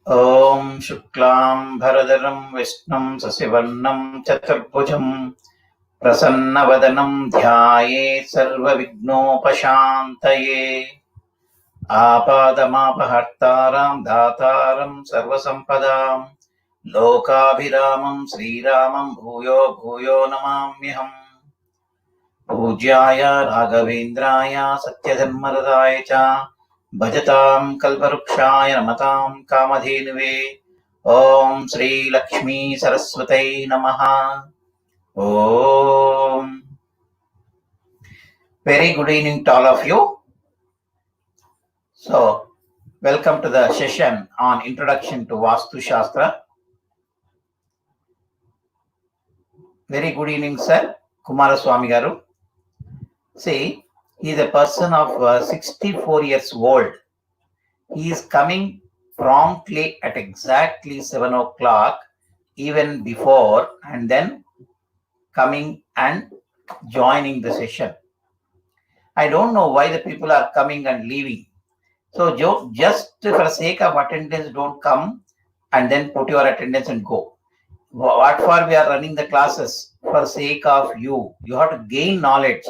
Om Shuklam Bharadaram Vishnum Sasivarnam Chaturbhujam Prasannavadanam Dhyaye Sarva Vignopashantaye Apadamapahartaram Dhataram Sarva Sampadam Lokabhiramam Sriramam Bhuyo Bhuyo Namamyaham Pujyaya Raghavendraya Satyadharmaradaya Cha Bhajatam Kalparukshaya Namatam Kamadhenuve Om Sri Lakshmi Saraswatai Namaha Om. Very good evening to all of you. So, welcome to the session on Introduction to Vastu Shastra. Very good evening, sir. Kumaraswamy Garu. See, he is a person of 64 years old. He is coming promptly at exactly 7 o'clock, even before, and then coming and joining the session. I don't know why the people are coming and leaving. So just for the sake of attendance, don't come and then put your attendance and go. What for we are running the classes? For sake of you. You have to gain knowledge.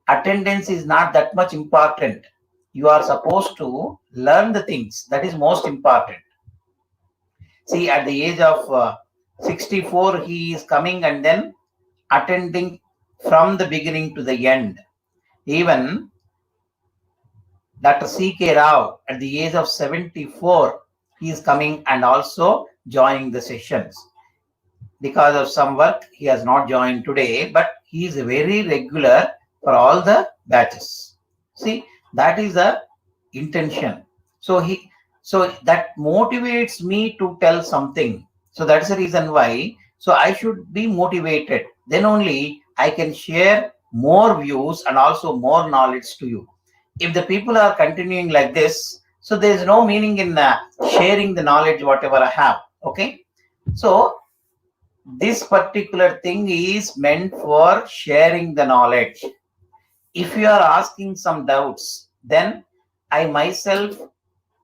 Attendance is not that much important. You are supposed to learn the things. That is most important. See, at the age of 64, he is coming and then attending from the beginning to the end. Even Dr. C.K. Rao, at the age of 74, he is coming and also joining the sessions. Because of some work, he has not joined today, but he is very regular for all the batches. See, that is the intention. So that motivates me to tell something. So that's the reason why. So I should be motivated. Then only I can share more views and also more knowledge to you. If the people are continuing like this, so there is no meaning in sharing the knowledge whatever I have. Okay. So this particular thing is meant for sharing the knowledge. If you are asking some doubts, then I myself,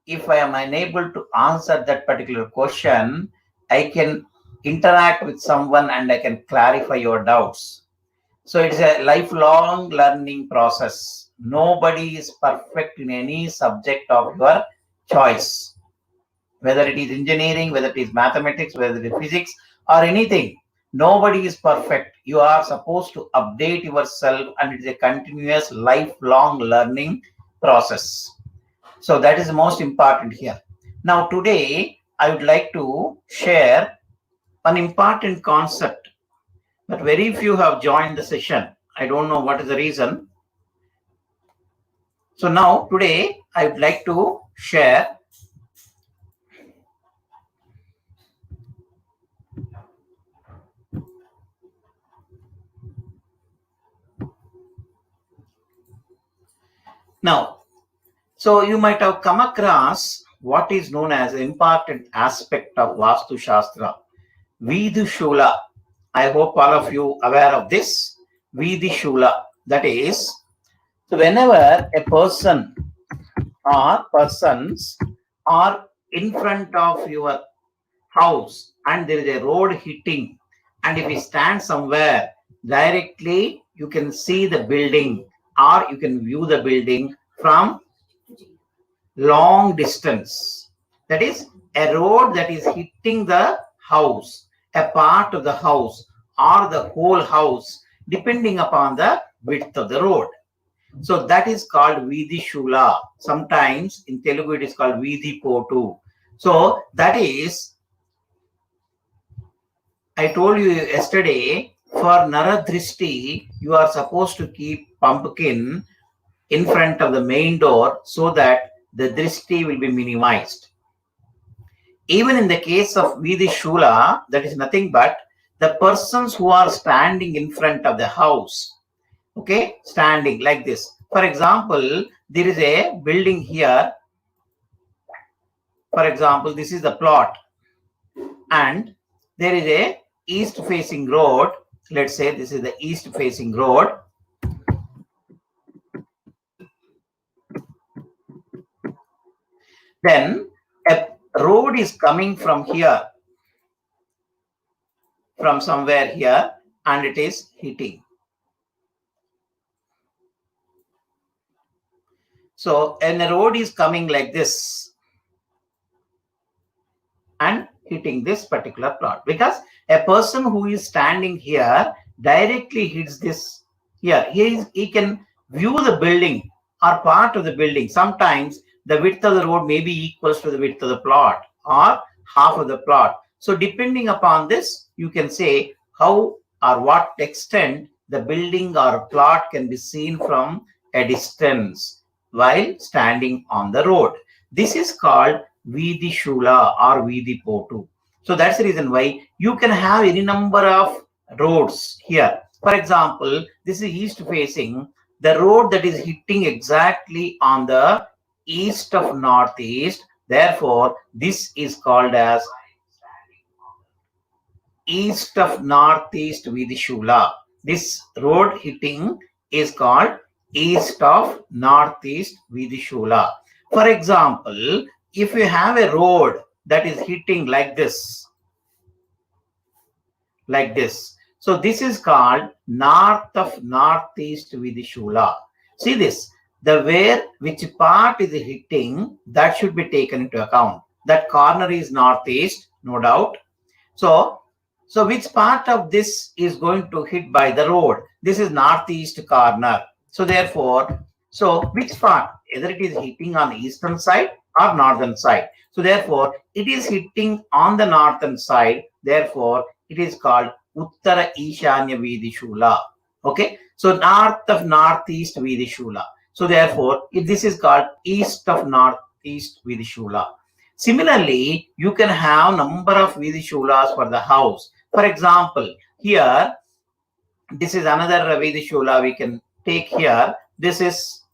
if I am unable to answer that particular question, I can interact with someone and I can clarify your doubts. So it's a lifelong learning process. Nobody is perfect in any subject of your choice. Whether it is engineering, whether it is mathematics, whether it is physics or anything, nobody is perfect. You are supposed to update yourself and it is a continuous lifelong learning process. So that is the most important here. Now today, I would like to share an important concept, but very few have joined the session. I don't know what is the reason. So now today, I would like to share now. So you might have come across what is known as an important aspect of Vastu Shastra, veedipotlu. I hope all of you aware of this. Veedipotlu. That is, so whenever a person or persons are in front of your house and there is a road hitting, and if you stand somewhere directly, you can see the building or you can view the building from long distance. That is a road that is hitting the house, a part of the house or the whole house, depending upon the width of the road. So that is called veedipotlu. Sometimes in Telugu it is called veedipotlu. So that is, I told you yesterday, for Naradrishti, you are supposed to keep pumpkin in front of the main door so that the drishti will be minimized. Even in the case of veedipotlu, that is nothing but the persons who are standing in front of the house, okay, standing like this. For example, there is a building here. For example, this is the plot and there is a east facing road. Let's say this is the east facing road. Then a road is coming from here, from somewhere here, and it is hitting. So, and the road is coming like this and hitting this particular plot, because a person who is standing here directly hits this here. He can view the building or part of the building. Sometimes the width of the road may be equals to the width of the plot or half of the plot. So depending upon this, you can say how or what extent the building or plot can be seen from a distance while standing on the road. This is called veedishoola or veedipotlu. So that's the reason why you can have any number of roads here. For example, this is east facing. The road that is hitting exactly on the east of northeast. Therefore, this is called as east of northeast veedishoola. This road hitting is called east of northeast veedishoola. For example, if you have a road that is hitting like this, so this is called north of northeast veedishoola. See this, which part is hitting, that should be taken into account. That corner is northeast, no doubt. So which part of this is going to hit by the road? This is northeast corner. So therefore, which part? Either it is hitting on the eastern side or northern side. So therefore, it is hitting on the northern side. Therefore, it is called Uttara Ishanya Veedishoola. Okay. So north of northeast Veedishoola. So therefore, this is called east of northeast Veedishoola. Similarly, you can have number of veedishoolas for the house. For example, here, this is another veedishoola we can take here. This is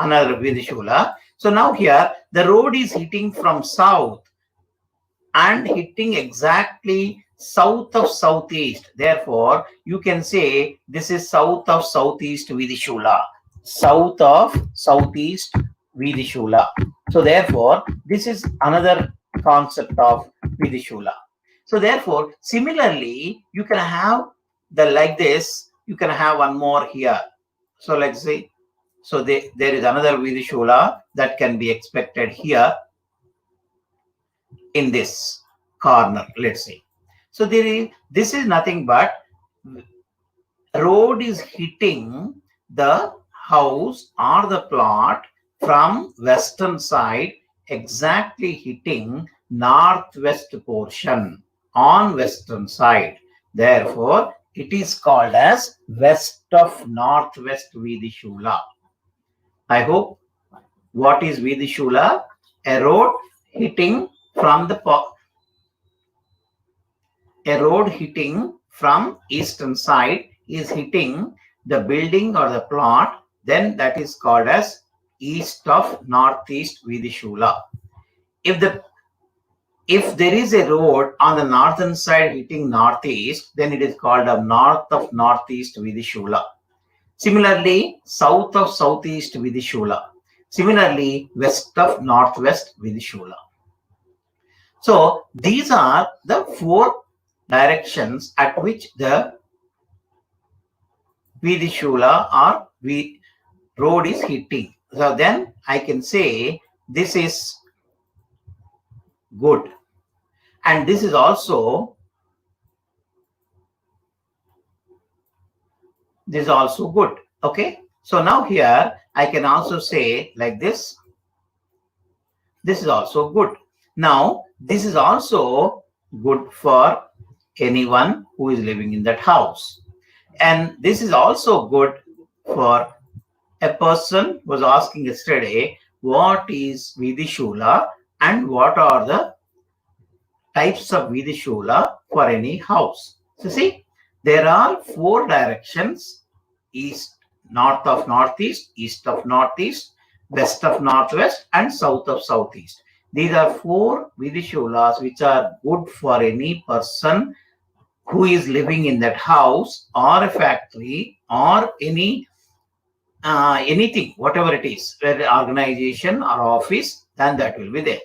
another veedishoola. So now here, the road is hitting from south and hitting exactly south of southeast. Therefore, you can say this is south of southeast veedishoola. South of southeast veedishoola. So therefore, this is another concept of veedishoola. So therefore, similarly, you can have like this. You can have one more here. So let's say, so there is another veedishoola that can be expected here in this corner. Let's say. So this is nothing but road is hitting the house or the plot from western side, exactly hitting northwest portion on western side. Therefore, it is called as west of northwest veedishoola. I hope what is veedishoola? A road hitting from eastern side is hitting the building or the plot, then that is called as east of northeast veedishoola. If there is a road on the northern side hitting northeast, then it is called a north of northeast veedishoola. Similarly, south of southeast veedishoola. Similarly, west of northwest veedishoola. So these are the 4 directions at which the veedishoola or road is hitting. So then I can say this is good, and this is also good. Okay. So now here I can also say like this. This is also good. Now this is also good for anyone who is living in that house. And this is also good for a person who was asking yesterday, what is veedishoola and what are the types of veedishoola for any house? So see, there are 4 directions: east, north of northeast, east of northeast, west of northwest, and south of southeast. These are 4 veedishoolas which are good for any person who is living in that house or a factory or anything, whatever it is, whether organization or office, then that will be there.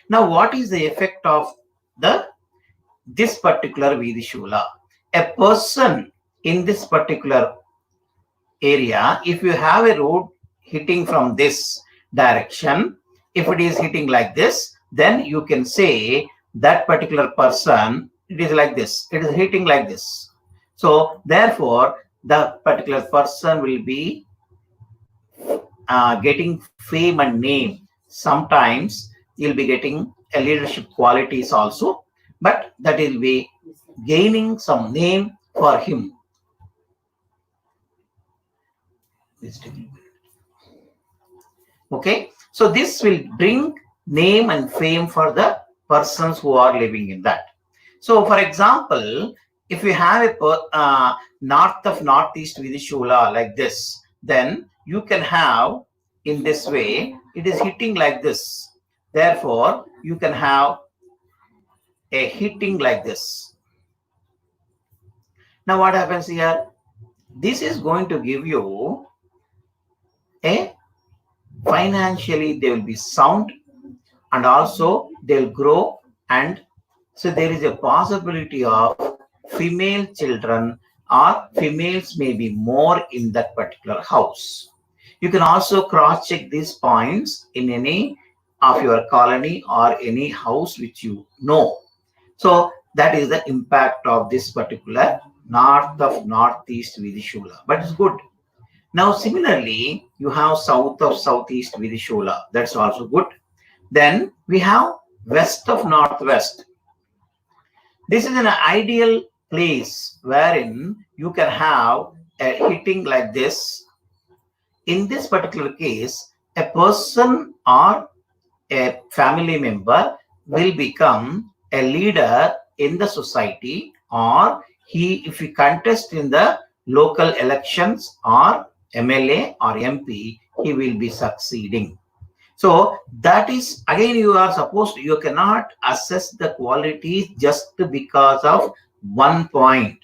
Now, what is the effect of this particular veedishoola? A person in this particular area, if you have a road hitting from this direction, if it is hitting like this, then you can say that particular person, it is like this, it is hitting like this. So therefore, the particular person will be getting fame and name. Sometimes you'll be getting a leadership qualities also, but that will be gaining some name for him. Okay, so this will bring name and fame for the persons who are living in that. So for example, if you have a north of northeast veedishoola like this, then you can have in this way, it is hitting like this. Therefore, you can have a hitting like this. Now what happens here? This is going to give you a financially they will be sound, and also they'll grow, and so there is a possibility of female children or females may be more in that particular house. You can also cross check these points in any of your colony or any house which you know. So that is the impact of this particular north of northeast veedishoola, but it's good. Now similarly, you have south of southeast veedishoola, that's also good. Then we have west of northwest. This is an ideal place wherein you can have a hitting like this. In this particular case, a person or a family member will become a leader in the society, or if he contest in the local elections or MLA or MP, he will be succeeding. So that is, again, you are supposed to, you cannot assess the qualities just because of one point.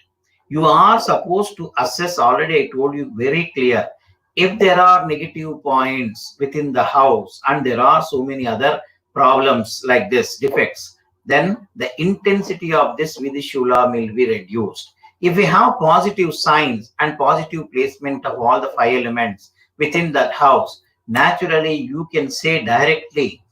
You are supposed to assess, already I told you very clear, if there are negative points within the house and there are so many other problems like this, defects, then the intensity of this veedishoola will be reduced. If we have positive signs and positive placement of all the 5 elements within that house, naturally you can say directly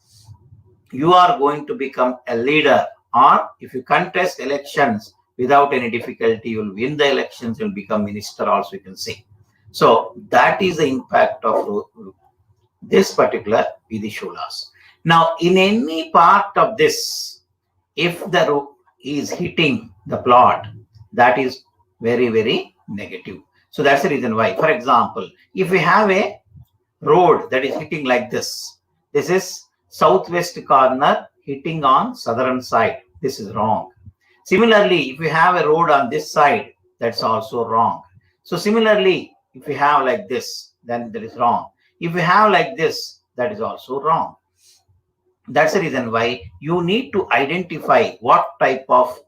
you are going to become a leader, or if you contest elections without any difficulty, you will win the elections, you will become minister also, you can say. So that is the impact of this particular veedishoolas. Now in any part of this, if the road is hitting the plot, that is very, very negative. So that's the reason why, for example, if we have a road that is hitting like this, this is southwest corner hitting on southern side, this is wrong. Similarly, if we have a road on this side, that's also wrong. So similarly, if we have like this, then that is wrong. If we have like this, that is also wrong. That's the reason why you need to identify what type of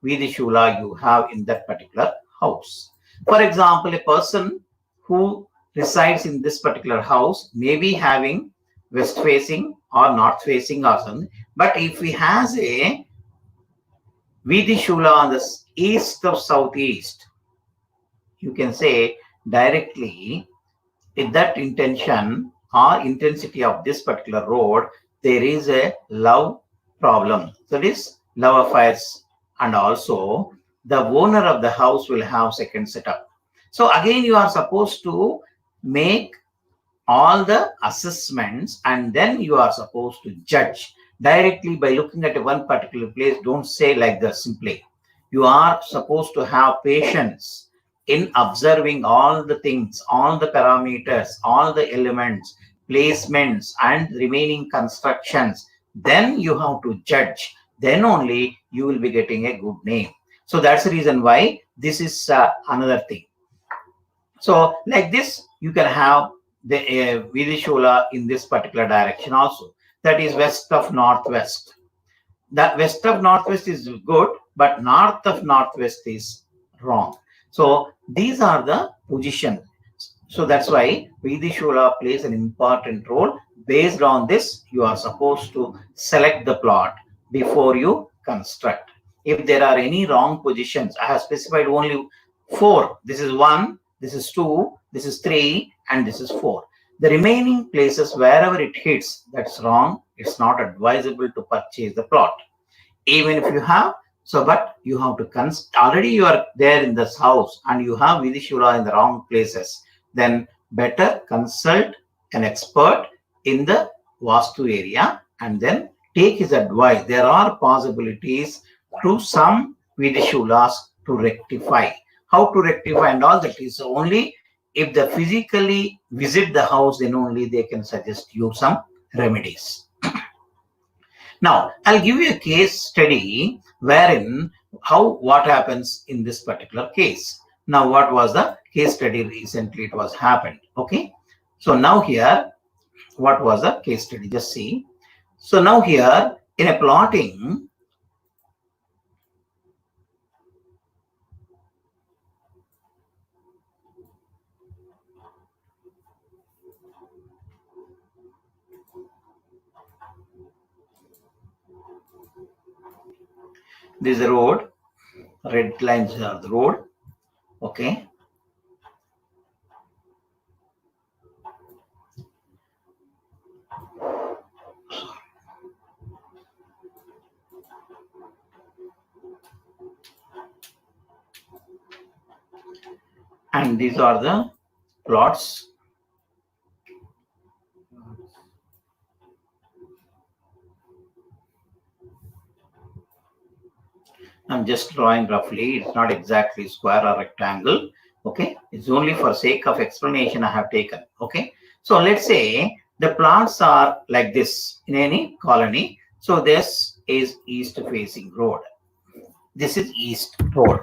veedishoola you have in that particular house. For example, a person who resides in this particular house may be having west facing or north facing or something, but if he has a veedishoola on the east of southeast, you can say directly with that intention or intensity of this particular road, there is a love problem. So this love affairs, and also the owner of the house will have second setup. So again, you are supposed to make all the assessments, and then you are supposed to judge directly by looking at one particular place. Don't say like that simply. You are supposed to have patience in observing all the things, all the parameters, all the elements, placements, and remaining constructions. Then you have to judge. Then only you will be getting a good name. So that's the reason why this is another thing. So like this, you can have the veedishoola in this particular direction also. That is west of northwest. That west of northwest is good, but north of northwest is wrong. So these are the positions. So that's why veedishoola plays an important role. Based on this, you are supposed to select the plot before you construct. If there are any wrong positions, I have specified only 4. This is 1, this is 2, this is 3, and this is 4. The remaining places, wherever it hits, that's wrong. It's not advisable to purchase the plot. Even if you have, but you have to already you are there in this house and you have veedishoola in the wrong places, then better consult an expert in the vaastu area and then take his advice. There are possibilities to some veedishoolas to rectify. How to rectify and all that is only if they physically visit the house, then only they can suggest you some remedies. Now, I'll give you a case study wherein what happens in this particular case. Now, what was the case study recently? It was happened. Okay. So now here, what was the case study? Just see. So now here in a plotting, this is the road. Red lines are the road. Okay. And these are the plots. I'm just drawing roughly. It's not exactly square or rectangle. Okay. It's only for sake of explanation I have taken. Okay. So let's say the plants are like this in any colony. So this is east facing road. This is east road.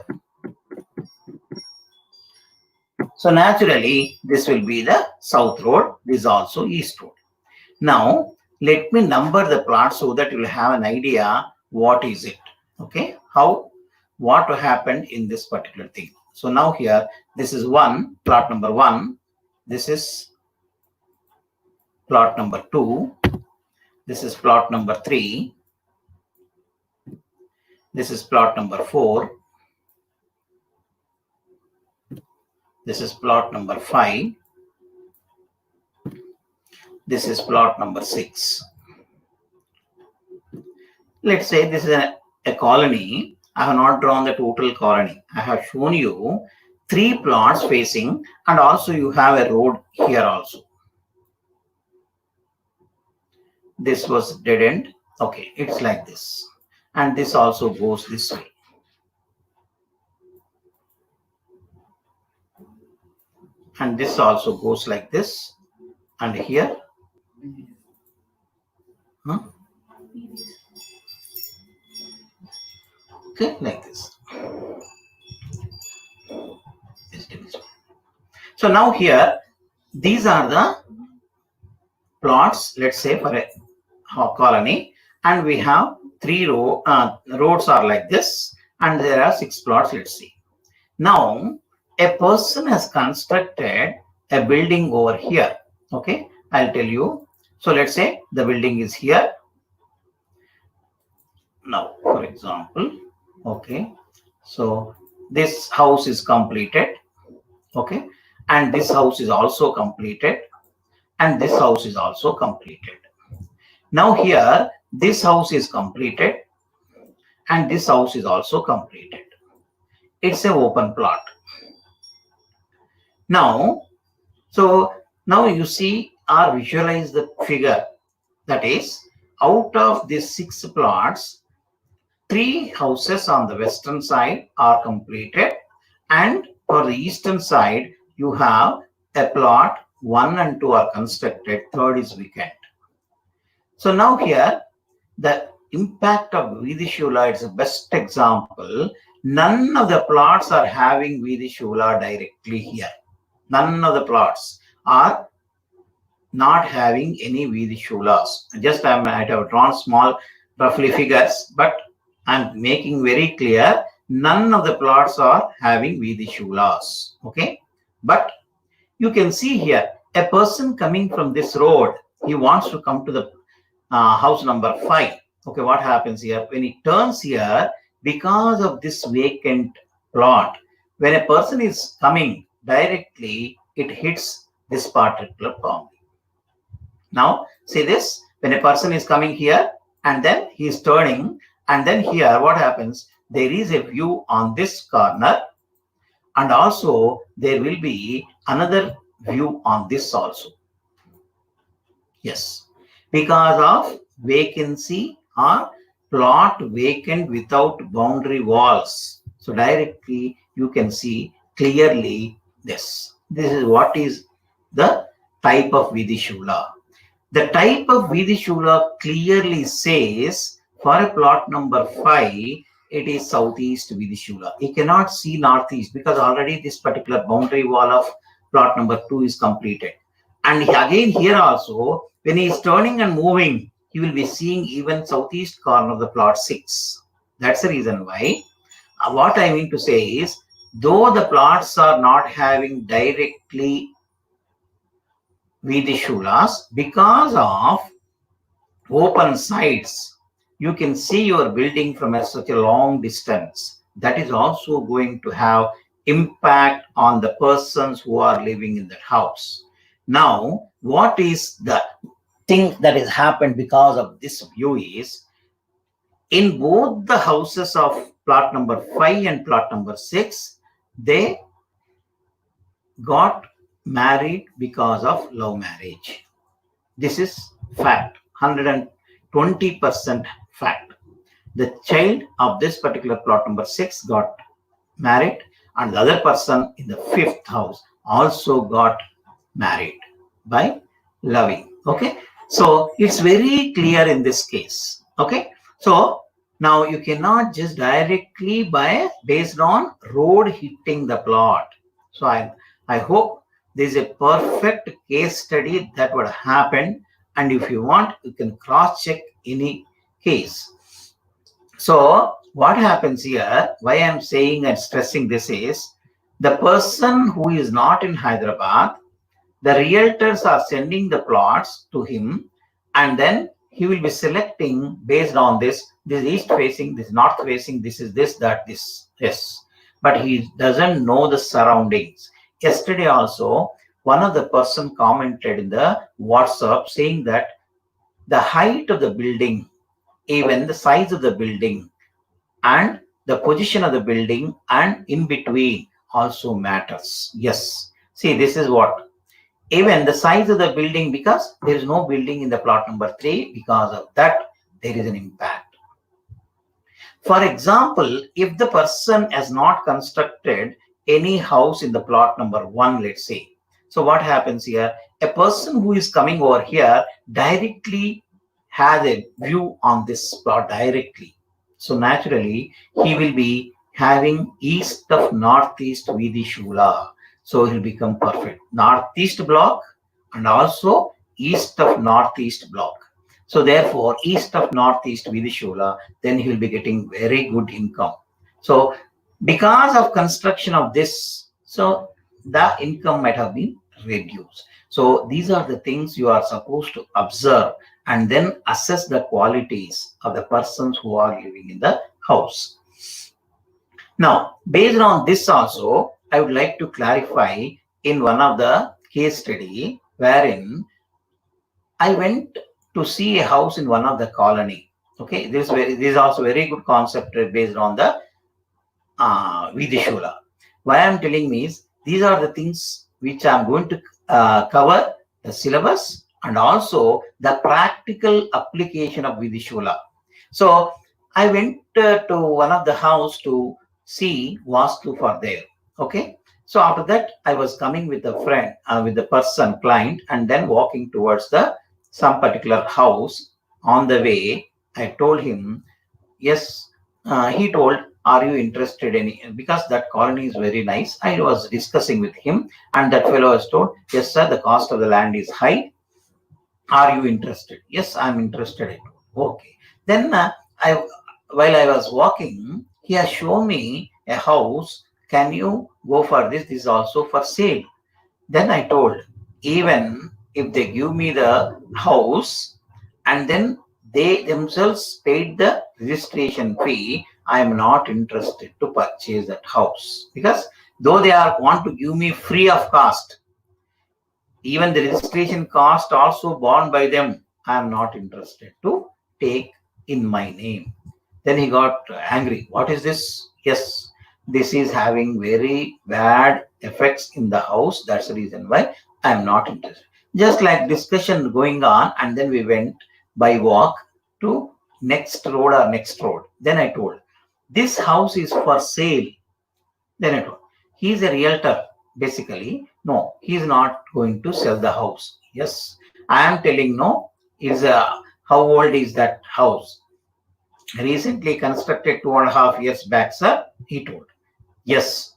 So naturally, this will be the south road. This is also east road. Now, let me number the plants so that you will have an idea what is it. Okay. What happened in this particular thing. So now here, this is plot number 1. This is plot number 2. This is plot number 3. This is plot number 4. This is plot number 5. This is plot number 6. Let's say this is a colony. I have not drawn the total colony. I have shown you 3 plots facing, and also you have a road here also. This was dead end. Okay, it's like this. And this also goes this way. And this also goes like this. And here. Okay, like this. So now here, these are the plots, let's say for a colony, and we have 3 roads are like this, and there are 6 plots, let's see. Now, a person has constructed a building over here. Okay, I'll tell you. So let's say the building is here. Now, for example, okay, so this house is completed. Okay, and this house is also completed, and this house is also completed. Now here, this house is completed, and this house is also completed. It's an open plot. Now, so now you see or visualize the figure. That is, out of these 6 plots, 3 houses on the western side are completed, and for the eastern side, you have a plot 1 and 2 are constructed, 3rd is vacant. So now here, the impact of veedishoola is the best example. None of the plots are having veedishoola directly here. None of the plots are not having any veedishoolas. Just I might have drawn small roughly figures, but I'm making very clear none of the plots are having veedishoolas. Okay, but you can see here a person coming from this road. He wants to come to the house number 5. Okay, what happens here? When he turns here, because of this vacant plot, when a person is coming directly, it hits this particular boundary. Now, see this, when a person is coming here and then he is turning, and then here what happens? There is a view on this corner, and also there will be another view on this also. Yes, because of vacancy or plot vacant without boundary walls. So directly you can see clearly this. This is what is the type of veedishoola. The type of veedishoola clearly says for a plot number 5, it is southeast veedishoola. You cannot see northeast because already this particular boundary wall of plot number 2 is completed. And again here also, when he is turning and moving, he will be seeing even southeast corner of the plot 6. That's the reason why. What I mean to say is, though the plots are not having directly veedishoolas, because of open sides, you can see your building from such a long distance. That is also going to have impact on the persons who are living in that house. Now, what is the thing that has happened because of this view is, in both the houses of plot number 5 and plot number 6, they got married because of love marriage. This is fact, 120% fact. The child of this particular plot number 6 got married, and the other person in the 5th house also got married by loving. Okay, so it's very clear in this case. Okay, so now you cannot just directly based on road hitting the plot. So I hope this is a perfect case study that would happen, and if you want, you can cross check any case. So what happens here, why I'm saying and stressing this is, the person who is not in Hyderabad, the realtors are sending the plots to him, and then he will be selecting based on this is east facing, this is north facing, this is this, that, this. Yes, but he doesn't know the surroundings. Yesterday also, one of the person commented in the WhatsApp saying that the height of the building, even the size of the building, and the position of the building and in between also matters. Yes, see, this is what, even the size of the building, because there is no building in the plot number 3, because of that there is an impact. For example, if the person has not constructed any house in the plot number 1, let's say, so what happens here, a person who is coming over here directly has a view on this plot directly. So naturally, he will be having east of northeast veedishoola. So he'll become perfect. Northeast block and also east of northeast block. So therefore, east of northeast veedishoola, then he will be getting very good income. So because of construction of this, so the income might have been reduced. So these are the things you are supposed to observe and then assess the qualities of the persons who are living in the house. Now, based on this also, I would like to clarify in one of the case study wherein I went to see a house in one of the colony. Okay, this is also very good concept based on the veedishoola. Why I'm telling me is, these are the things which I'm going to cover the syllabus and also the practical application of veedishoola. So I went to one of the house to see vaastu for there. Okay, so after that I was coming with a friend, with the person client, and then walking towards some particular house. On the way, I told him, yes. He told, are you interested in it? Because that colony is very nice. I was discussing with him, and that fellow has told, yes sir, the cost of the land is high. Are you interested? Yes, I'm interested. Okay. Then while I was walking, he has shown me a house. Can you go for this? This is also for sale. Then I told, even if they give me the house and then they themselves paid the registration fee, I am not interested to purchase that house, because though they are want to give me free of cost, even the registration cost also borne by them, I am not interested to take in my name. Then he got angry. What is this? Yes, this is having very bad effects in the house. That's the reason why I am not interested. Just like discussion going on, and then we went by walk to next road or next road. Then I told, this house is for sale. Then I told, he is a realtor. Basically, no, he is not going to sell the house. Yes, I am telling no. Is how old is that house? Recently constructed 2.5 years back, sir. He told, yes,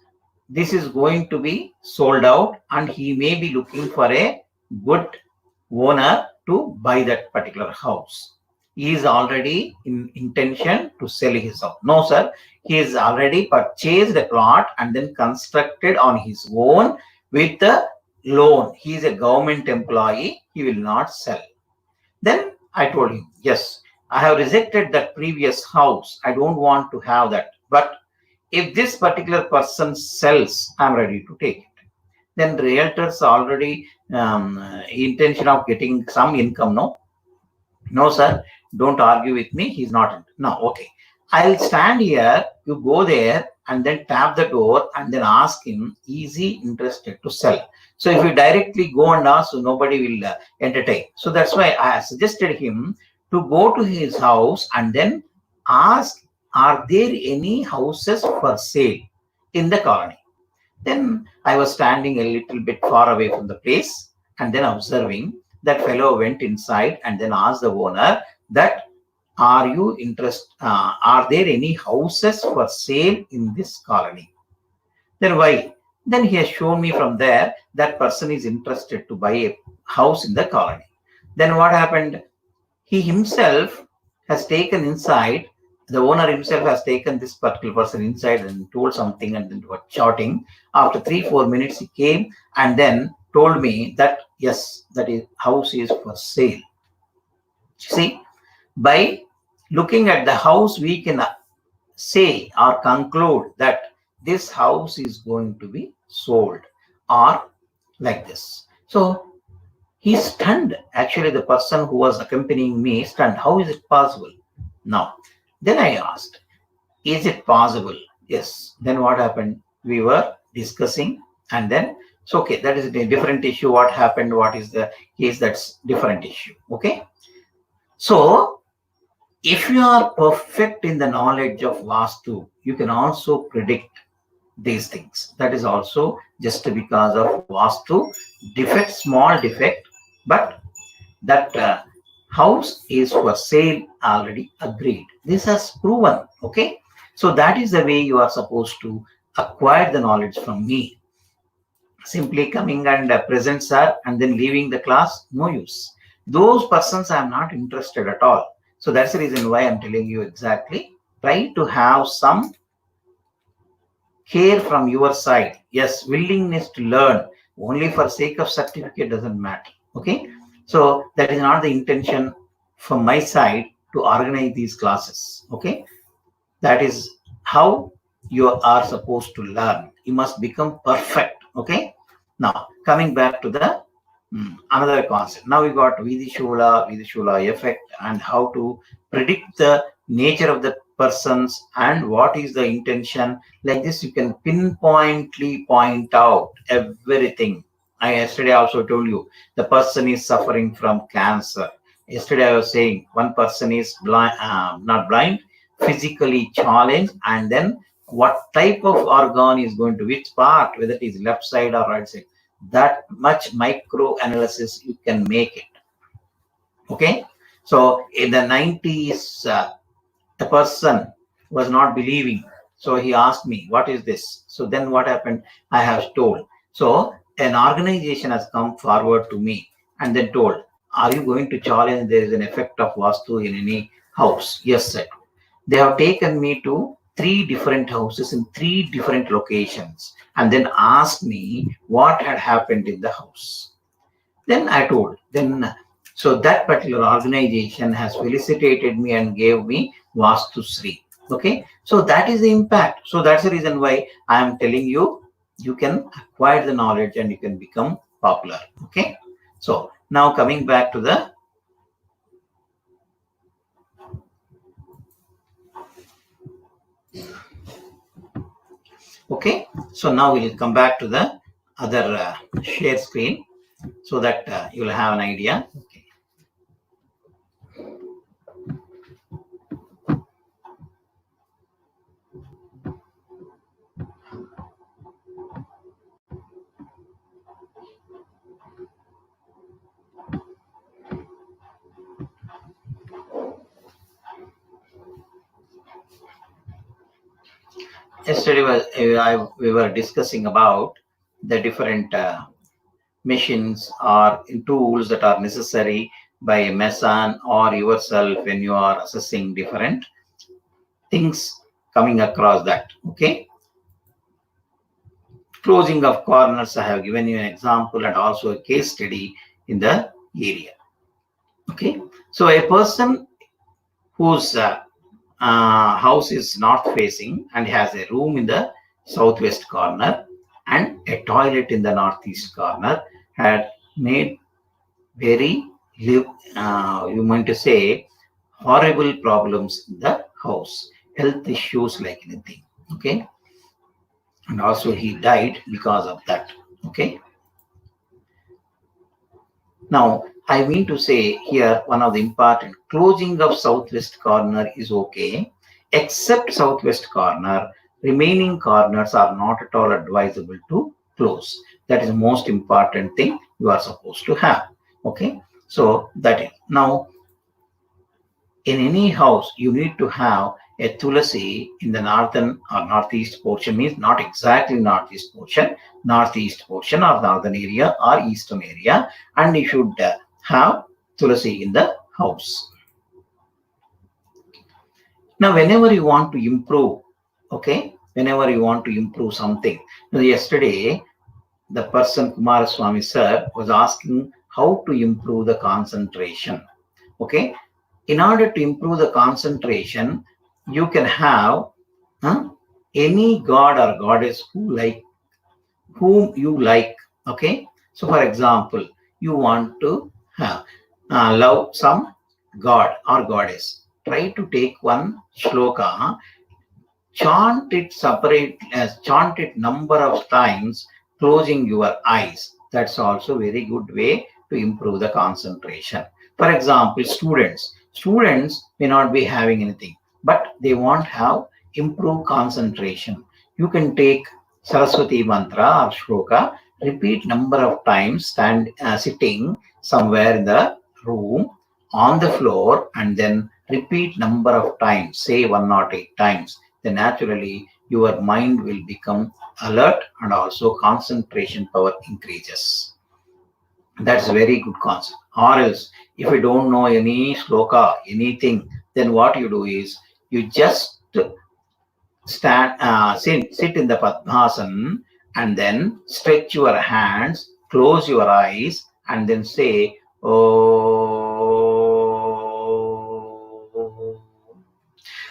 this is going to be sold out, and he may be looking for a good owner to buy that particular house. He is already in intention to sell his house. No, sir, he has already purchased a plot and then constructed on his own with the loan. He is a government employee. He will not sell. Then I told him, yes, I have rejected that previous house. I don't want to have that. But if this particular person sells, I'm ready to take it. Then realtors already intention of getting some income. No, no, sir, don't argue with me. He's not. No, okay. I'll stand here. You go there and then tap the door and then ask him, is he interested to sell? So if you directly go and ask, so nobody will entertain. So that's why I suggested him to go to his house and then ask, are there any houses for sale in the colony? Then I was standing a little bit far away from the place and then observing. That fellow went inside and then asked the owner that, are you interested? Are there any houses for sale in this colony? Then why? Then he has shown me from there that person is interested to buy a house in the colony. Then what happened? He himself has taken inside, the owner himself has taken this particular person inside and told something and then was shouting. After 3-4 minutes, he came and then told me that, yes, that is house is for sale. See, by looking at the house, we can say or conclude that this house is going to be sold or like this. So he's stunned. Actually, the person who was accompanying me stunned. How is it possible? Now, then I asked, is it possible? Yes. Then what happened? We were discussing and then, so okay, that is a different issue. What happened? What is the case? That's different issue. Okay. So if you are perfect in the knowledge of Vastu, you can also predict these things. That is also just because of Vastu defect, small defect, but that house is for sale already agreed. This has proven. Okay. So that is the way you are supposed to acquire the knowledge from me. Simply coming and present, sir, and then leaving the class, no use. Those persons I am not interested at all. So that's the reason why I'm telling you exactly. Try to have some care from your side. Yes, willingness to learn. Only for sake of certificate doesn't matter. Okay. So that is not the intention from my side to organize these classes. Okay. That is how you are supposed to learn. You must become perfect. Okay. Now, coming back to the another concept. Now we got veedipotlu effect, and how to predict the nature of the persons and what is the intention. Like this, you can pinpointly point out everything. I yesterday also told you the person is suffering from cancer. Yesterday I was saying one person is blind, not blind, physically challenged, and then what type of organ is going to which part, whether it is left side or right side. That much micro analysis you can make it. Okay. So in the 90s, the person was not believing. So he asked me, what is this? So then what happened? I have told. So an organization has come forward to me and then told, are you going to challenge there is an effect of Vastu in any house? Yes, sir. They have taken me to 3 different houses in 3 different locations and then asked me what had happened in the house. Then I told, so that particular organization has felicitated me and gave me Vastu Sri. Okay, so that is the impact. So that's the reason why I am telling you, you can acquire the knowledge and you can become popular. Okay, so now coming back to the okay, so now we'll come back to the other share screen so that you'll have an idea. Okay. Yesterday we were discussing about the different machines or tools that are necessary by a mason or yourself when you are assessing different things coming across that. Okay, closing of corners, I have given you an example and also a case study in the area. Okay, so a person whose house is north facing and has a room in the southwest corner and a toilet in the northeast corner had made very you meant to say horrible problems in the house, health issues like anything. Okay, and also he died because of that. Okay, now I mean to say here one of the important closing of southwest corner is okay, except southwest corner. Remaining corners are not at all advisable to close. That is the most important thing you are supposed to have. Okay, so that is now in any house you need to have a tulasi in the northern or northeast portion, means not exactly northeast portion, northeast portion or northern area or eastern area, and you should have tulasi in the house. Now whenever you want to improve, okay, whenever you want to improve something, yesterday the person Kumaraswamy sir was asking how to improve the concentration. Okay, in order to improve the concentration, you can have any god or goddess whom you like. Okay, so for example, you want to have love some god or goddess. Try to take one shloka, chant it separate, chant it number of times, closing your eyes. That's also very good way to improve the concentration. For example, students may not be having anything, but they want to have improved concentration. You can take Saraswati mantra or shloka, repeat number of times, sitting somewhere in the room on the floor, and then repeat number of times, say 108 times. Then naturally your mind will become alert and also concentration power increases. That's a very good concept. Or else, if you don't know any shloka, anything, then what you do is you just sit in the Padmasana and then stretch your hands, close your eyes, and then say, oh.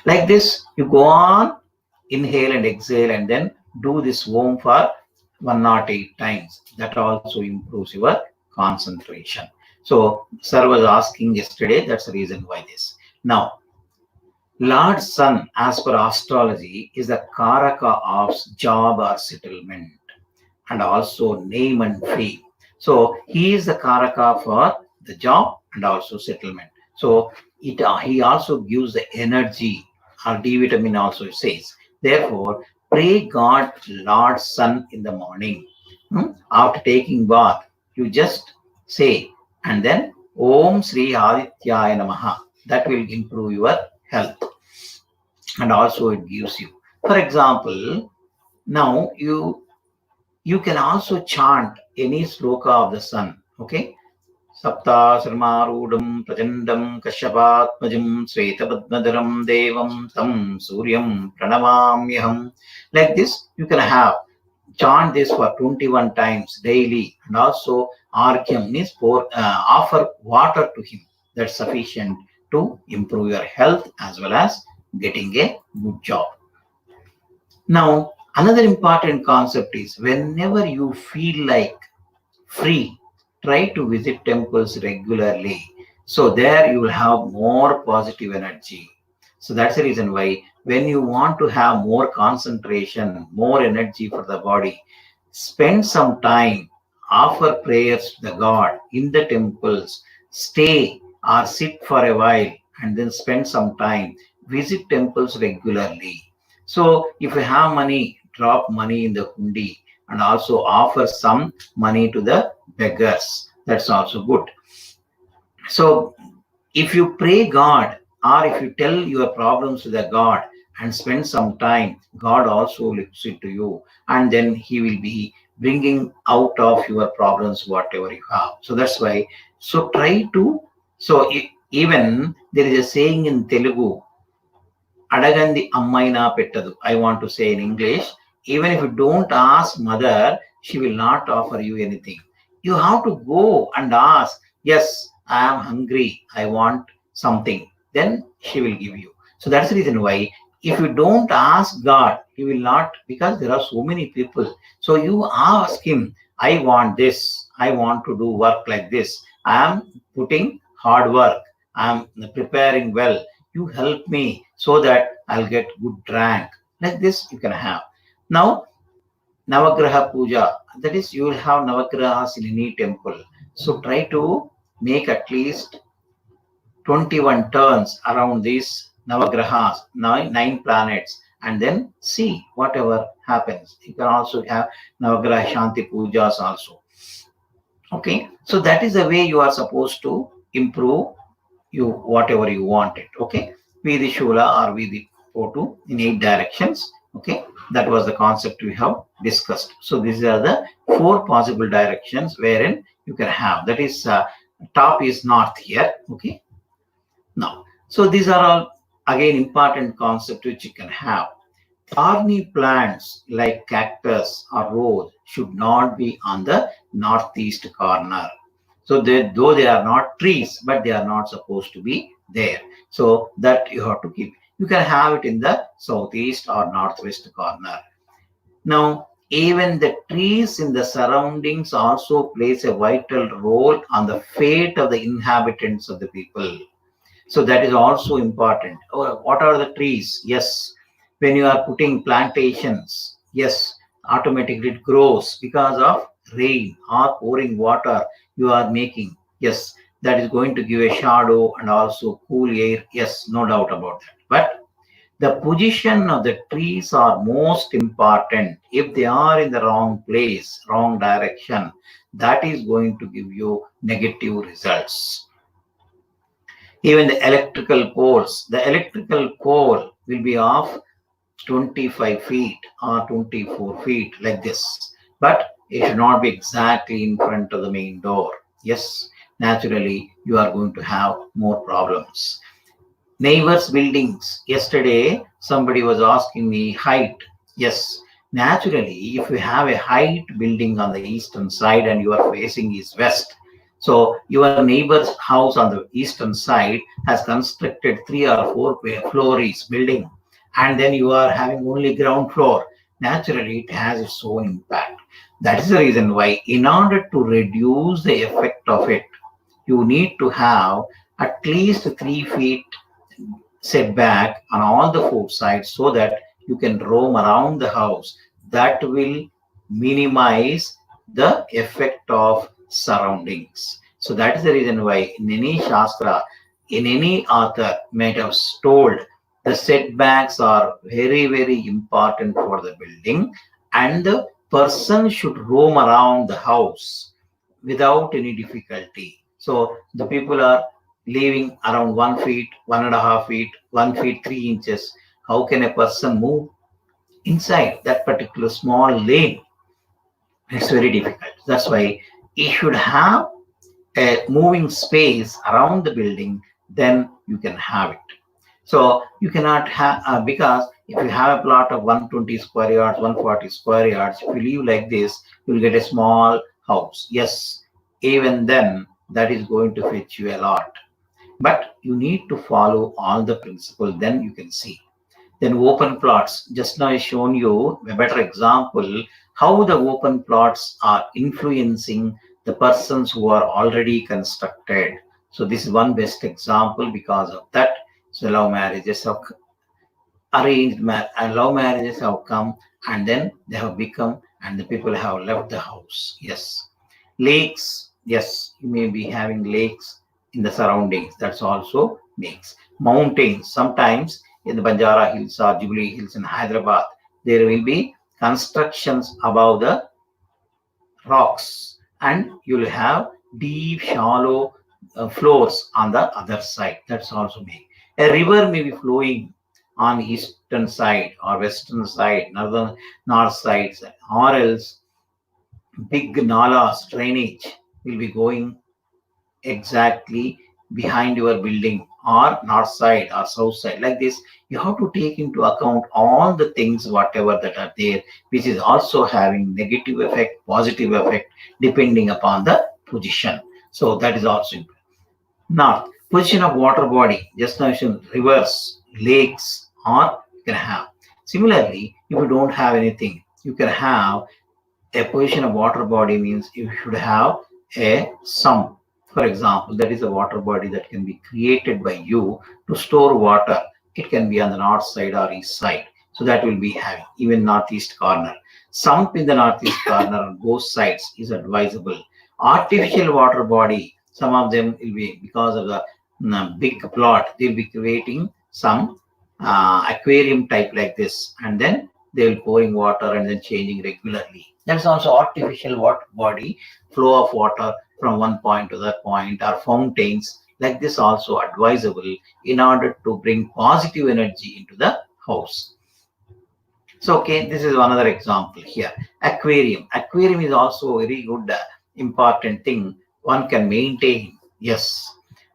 Like this, you go on, inhale and exhale, and then do this Om for 108 times. That also improves your concentration. So, sir was asking yesterday, that's the reason why this. Now, Lord Sun, as per astrology, is the Karaka of job or settlement and also name and fame. So, he is the Karaka for the job and also settlement. So, he also gives the energy, or D vitamin also says. Therefore, pray God, Lord Sun in the morning. After taking bath, you just say, and then Om Sri Adityaya Namaha. That will improve your health. And also it gives you. For example, now you can also chant any sloka of the sun. Okay. Saptasarmarudam Prachandam Kashyapatmajam Svetabadnadaram Devam Tam Suryam Pranamamyaham. Like this, you can have chant this for 21 times daily, and also argyam means offer water to him. That's sufficient to improve your health as well as getting a good job. Now, another important concept is whenever you feel like free, try to visit temples regularly. So there you will have more positive energy. So that's the reason why when you want to have more concentration, more energy for the body, spend some time, offer prayers to the God in the temples, stay or sit for a while and then spend some time, visit temples regularly. So if you have money, drop money in the hundi and also offer some money to the beggars. That's also good. So if you pray God or if you tell your problems to the God and spend some time, God also listens to you and then he will be bringing out of your problems whatever you have. So that's why. So try to. So even there is a saying in Telugu, Adagandi Ammaina Pettadu. I want to say in English, even if you don't ask mother, she will not offer you anything. You have to go and ask, yes, I am hungry, I want something. Then she will give you. So that's the reason why if you don't ask God, He will not, because there are so many people. So you ask Him, I want this, I want to do work like this. I am putting hard work, I am preparing well. You help me so that I'll get good rank. Like this, you can have. Now, Navagraha Puja, that is, you will have Navagrahas in any temple. So try to make at least 21 turns around these Navagrahas, nine planets, and then see whatever happens. You can also have Navagraha Shanti Pujas also. Okay, so that is the way you are supposed to improve you whatever you want it. Okay, veedishoola or veedipotlu in 8 directions. Okay, that was the concept we have discussed. So these are the 4 possible directions wherein you can have. That is top is north here. Okay, now so these are all again important concepts which you can have. Thorny plants like cactus or rose should not be on the northeast corner. So though they are not trees, but they are not supposed to be there. So that you have to keep. You can have it in the southeast or northwest corner. Now, even the trees in the surroundings also plays a vital role on the fate of the inhabitants of the people. So that is also important. What are the trees? Yes, when you are putting plantations, yes, automatically it grows because of rain or pouring water you are making. Yes, that is going to give a shadow and also cool air. Yes, no doubt about that. But the position of the trees are most important. If they are in the wrong place, wrong direction, that is going to give you negative results. Even the electrical pole will be of 25 feet or 24 feet like this. But it should not be exactly in front of the main door. Yes, naturally, you are going to have more problems. Neighbors' buildings. Yesterday, somebody was asking me height. Yes, naturally, if you have a height building on the eastern side and you are facing east west, so your neighbor's house on the eastern side has constructed 3 or 4 floors building, and then you are having only ground floor. Naturally, it has its own impact. That is the reason why, in order to reduce the effect of it, you need to have at least 3 feet setback on all the 4 sides so that you can roam around the house. That will minimize the effect of surroundings. So that is the reason why in any Shastra, in any author might have told the setbacks are very, very important for the building and the person should roam around the house without any difficulty. So the people are living around 1 feet, 1.5 feet, 1 feet, 3 inches. How can a person move inside that particular small lane? It's very difficult. That's why it should have a moving space around the building, then you can have it. So you cannot have, because if you have a plot of 120 square yards, 140 square yards, if you leave like this, you'll get a small house. Yes, even then, that is going to fetch you a lot. But you need to follow all the principles, then you can see. Then open plots. Just now I shown you a better example how the open plots are influencing the persons who are already constructed. So this is one best example because of that. So love marriages have love marriages have come and then they have become and the people have left the house. Yes. Lakes. Yes, you may be having lakes in the surroundings. That's also makes. Mountains. Sometimes in the Banjara Hills or Jubilee Hills in Hyderabad, there will be constructions above the rocks and you'll have deep, shallow floors on the other side. That's also make. A river may be flowing on eastern side or western side, north sides, or else big nalas drainage will be going exactly behind your building or north side or south side like this. You have to take into account all the things whatever that are there, which is also having negative effect, positive effect depending upon the position. So that is also important. North position of water body, just now rivers, lakes, or you can have. Similarly, if you don't have anything, you can have a position of water body means you should have a sump. For example, that is a water body that can be created by you to store water. It can be on the north side or east side. So that will be having even northeast corner. Sump in the northeast corner on both sides is advisable. Artificial water body, some of them will be because of the big plot, they'll be creating some aquarium type like this, and then they will pouring water and then changing regularly. That's also artificial water body, flow of water from one point to that point, or fountains like this also advisable in order to bring positive energy into the house. So, okay, this is another example here. Aquarium. Aquarium is also a very good, important thing one can maintain. Yes.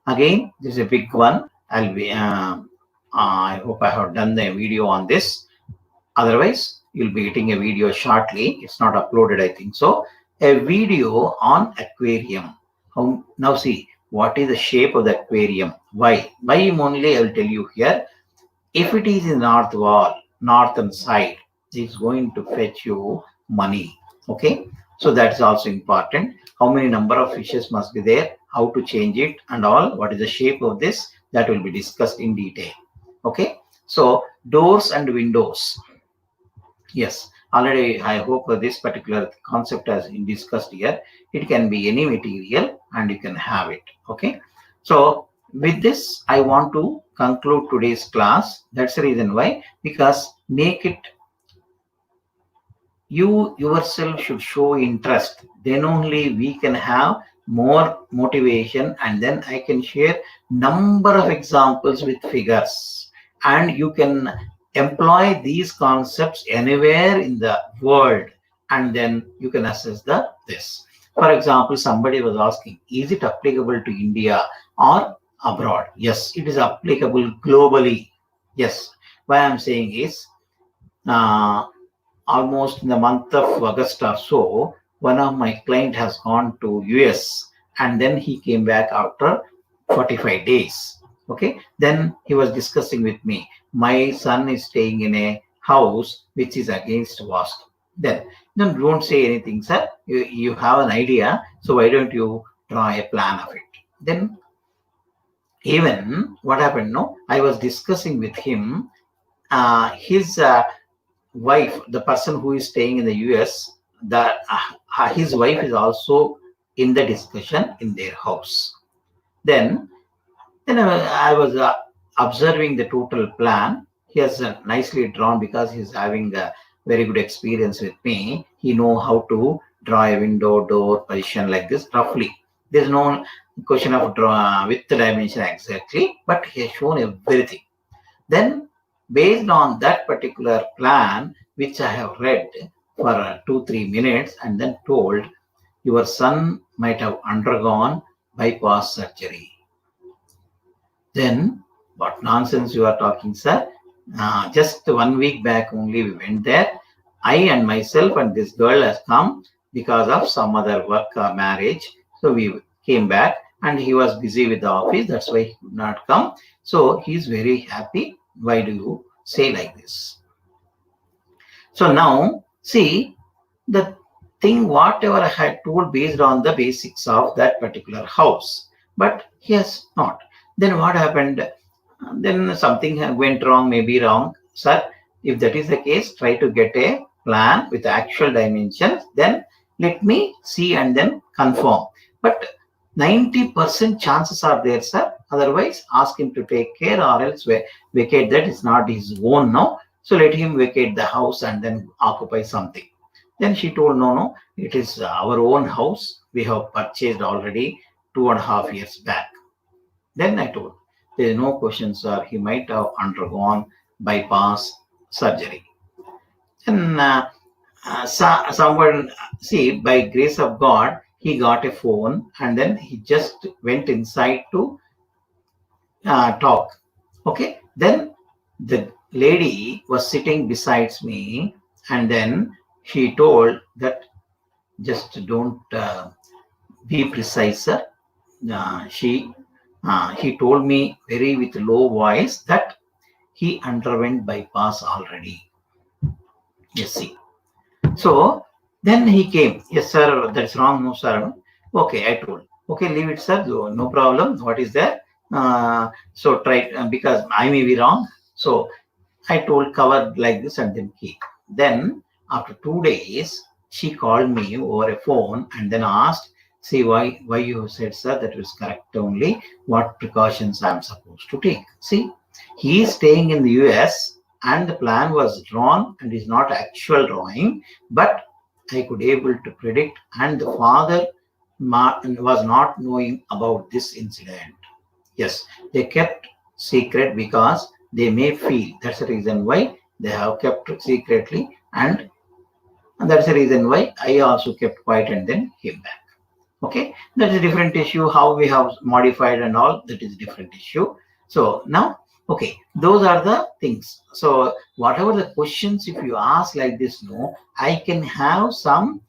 Again, this is a big one. I hope I have done the video on this. Otherwise, you'll be getting a video shortly. It's not uploaded, I think so. A video on aquarium. Now see, what is the shape of the aquarium? Why? Why only I will tell you here. If it is in north wall, northern side, it's going to fetch you money. Okay. So that's also important. How many number of fishes must be there, how to change it and all, what is the shape of this, that will be discussed in detail. Okay. So doors and windows. Yes, already I hope this particular concept has been discussed here. It can be any material and you can have it. Okay. So with this, I want to conclude today's class. That's the reason why, because make it, you yourself should show interest. Then only we can have more motivation and then I can share number of examples with figures and you can employ these concepts anywhere in the world and then you can assess this. For example, somebody was asking, is it applicable to India or abroad? Yes, it is applicable globally. Yes, why I'm saying is almost in the month of August or so, one of my client has gone to US and then he came back after 45 days. Okay, then he was discussing with me, my son is staying in a house which is against vaastu. Then no, don't say anything, sir. You have an idea, so why don't you draw a plan of it? Then even what happened? No, I was discussing with him. His wife, the person who is staying in the US, his wife is also in the discussion in their house. Then I was observing the total plan. He has nicely drawn because he's having a very good experience with me. He know how to draw a window, door, position like this roughly. There's no question of draw with the dimension exactly, but he has shown everything. Then based on that particular plan, which I have read for 2-3 minutes and then told, your son might have undergone bypass surgery. Then what nonsense you are talking, sir? Just 1 week back only we went there. I and myself and this girl has come because of some other work or marriage. So we came back and he was busy with the office. That's why he could not come. So he's very happy. Why do you say like this? So now, see, the thing, whatever I had told based on the basics of that particular house, but he has not. Then what happened? Then something went wrong, maybe wrong. Sir, if that is the case, try to get a plan with actual dimensions. Then let me see and then confirm. But 90% chances are there, sir. Otherwise, ask him to take care or else vacate that. It's not his own now. So let him vacate the house and then occupy something. Then she told, no, it is our own house. We have purchased already 2.5 years back. Then I told, there is no question, sir. He might have undergone bypass surgery. And someone, see, by grace of God, he got a phone and then he just went inside to talk. Okay. Then the lady was sitting besides me and then she told that just don't be precise, sir. He told me very with low voice that he underwent bypass already. Yes, see. So then he came. Yes, sir, that's wrong. No, sir. Okay, I told. Okay, leave it, sir. No problem. What is there? So try because I may be wrong. So I told cover like this and then keep. Then after 2 days, she called me over a phone and then asked, see why you said, sir, that was correct only. What precautions I'm supposed to take? See, he is staying in the US and the plan was drawn and is not actual drawing, but I could able to predict and the father was not knowing about this incident. Yes, they kept secret because they may feel that's the reason why they have kept secretly and that's the reason why I also kept quiet and then came back. Okay, that's a different issue. How we have modified and all, that is a different issue. So now, okay, those are the things. So whatever the questions, if you ask like this, no, I can have some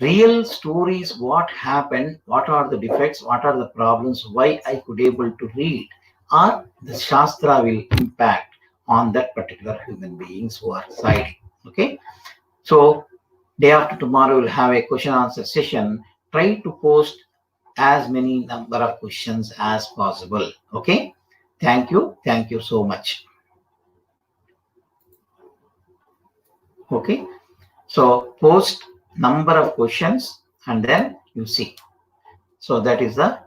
real stories, what happened, what are the defects, what are the problems, why I could able to read, or the Shastra will impact on that particular human beings who are residing. Okay, so day after tomorrow we'll have a question answer session. Try to post as many number of questions as possible. Okay, thank you so much. Okay, so post number of questions and then you see. So that is the